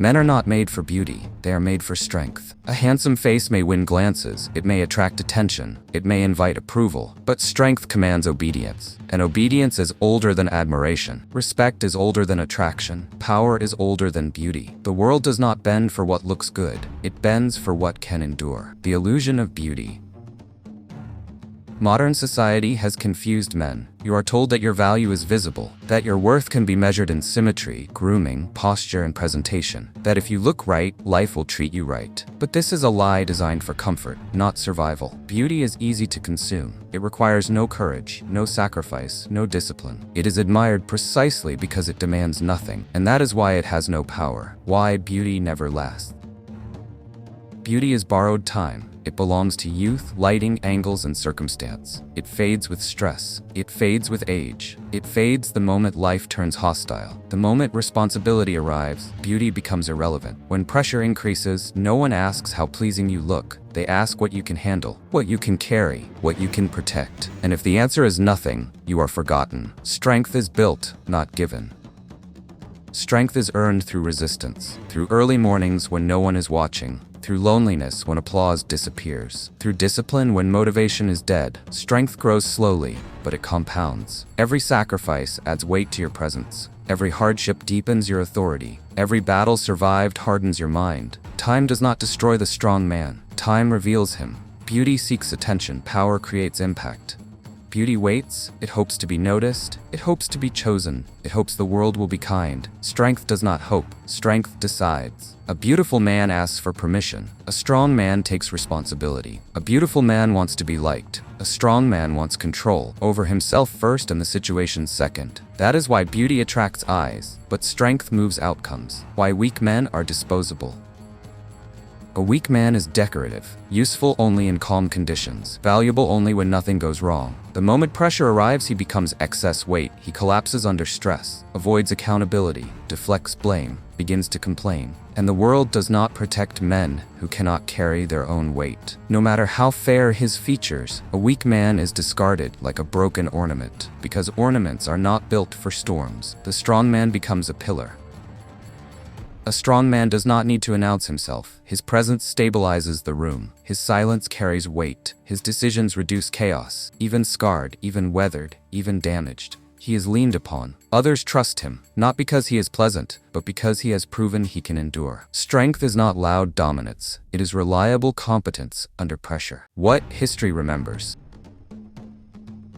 Men are not made for beauty, they are made for strength. A handsome face may win glances, it may attract attention, it may invite approval, but strength commands obedience. And obedience is older than admiration. Respect is older than attraction. Power is older than beauty. The world does not bend for what looks good, it bends for what can endure. The illusion of beauty. Modern society has confused men. You are told that your value is visible, that your worth can be measured in symmetry, grooming, posture, and presentation, that if you look right, life will treat you right. But this is a lie designed for comfort, not survival. Beauty is easy to consume. It requires no courage, no sacrifice, no discipline. It is admired precisely because it demands nothing, and that is why it has no power. Why beauty never lasts. Beauty is borrowed time. It belongs to youth, lighting, angles, and circumstance. It fades with stress. It fades with age. It fades the moment life turns hostile. The moment responsibility arrives, beauty becomes irrelevant. When pressure increases, no one asks how pleasing you look. They ask what you can handle, what you can carry, what you can protect. And if the answer is nothing, you are forgotten. Strength is built, not given. Strength is earned through resistance, through early mornings when no one is watching, through loneliness when applause disappears, through discipline when motivation is dead. Strength grows slowly, but it compounds. Every sacrifice adds weight to your presence. Every hardship deepens your authority. Every battle survived hardens your mind. Time does not destroy the strong man. Time reveals him. Beauty seeks attention. Power creates impact. Beauty waits, it hopes to be noticed, it hopes to be chosen, it hopes the world will be kind. Strength does not hope, strength decides. A beautiful man asks for permission. A strong man takes responsibility. A beautiful man wants to be liked. A strong man wants control over himself first and the situation second. That is why beauty attracts eyes, but strength moves outcomes. Why weak men are disposable. A weak man is decorative, useful only in calm conditions, valuable only when nothing goes wrong. The moment pressure arrives, he becomes excess weight. He collapses under stress, avoids accountability, deflects blame, begins to complain. And the world does not protect men who cannot carry their own weight. No matter how fair his features, a weak man is discarded like a broken ornament. Because ornaments are not built for storms, the strong man becomes a pillar. A strong man does not need to announce himself. His presence stabilizes the room. His silence carries weight. His decisions reduce chaos. Even scarred, even weathered, even damaged, he is leaned upon. Others trust him, not because he is pleasant, but because he has proven he can endure. Strength is not loud dominance. It is reliable competence under pressure. What history remembers.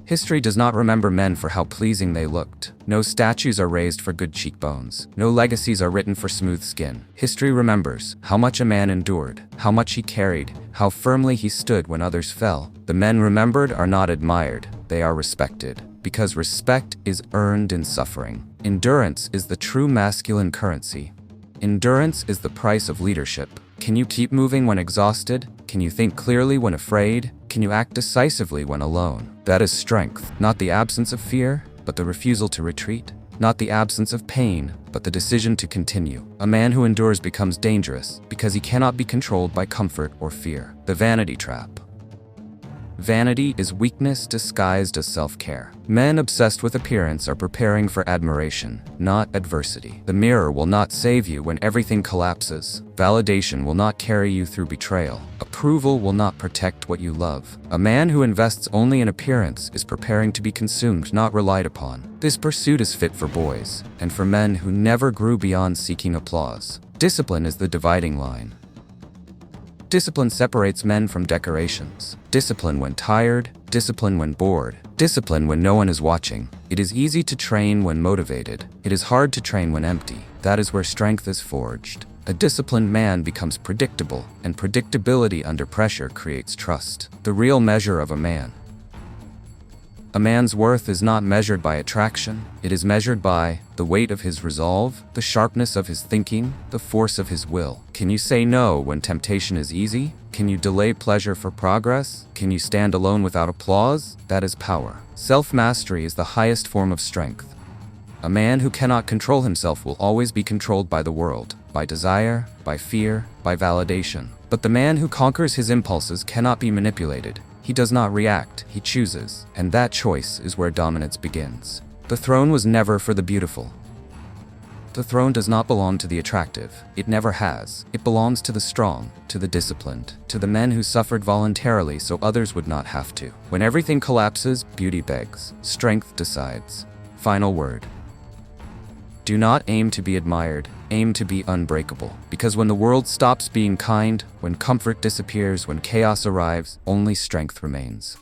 History does not remember men for how pleasing they looked. No statues are raised for good cheekbones. No legacies are written for smooth skin. History remembers how much a man endured, how much he carried, how firmly he stood when others fell. The men remembered are not admired, they are respected. Because respect is earned in suffering. Endurance is the true masculine currency. Endurance is the price of leadership. Can you keep moving when exhausted? Can you think clearly when afraid? Can you act decisively when alone? That is strength, not the absence of fear, but the refusal to retreat. Not the absence of pain, but the decision to continue. A man who endures becomes dangerous because he cannot be controlled by comfort or fear. The vanity trap. Vanity is weakness disguised as self-care. Men obsessed with appearance are preparing for admiration, not adversity. The mirror will not save you when everything collapses. Validation will not carry you through betrayal. Approval will not protect what you love. A man who invests only in appearance is preparing to be consumed, not relied upon. This pursuit is fit for boys, and for men who never grew beyond seeking applause. Discipline is the dividing line. Discipline separates men from decorations. Discipline when tired, discipline when bored, discipline when no one is watching. It is easy to train when motivated. It is hard to train when empty. That is where strength is forged. A disciplined man becomes predictable, and predictability under pressure creates trust. The real measure of a man. A man's worth is not measured by attraction. It is measured by the weight of his resolve, the sharpness of his thinking, the force of his will. Can you say no when temptation is easy? Can you delay pleasure for progress? Can you stand alone without applause? That is power. Self-mastery is the highest form of strength. A man who cannot control himself will always be controlled by the world, by desire, by fear, by validation. But the man who conquers his impulses cannot be manipulated. He does not react, he chooses, and that choice is where dominance begins. The throne was never for the beautiful. The throne does not belong to the attractive. It never has. It belongs to the strong, to the disciplined, to the men who suffered voluntarily so others would not have to. When everything collapses, beauty begs. Strength decides. Final word. Do not aim to be admired, aim to be unbreakable. Because when the world stops being kind, when comfort disappears, when chaos arrives, only strength remains.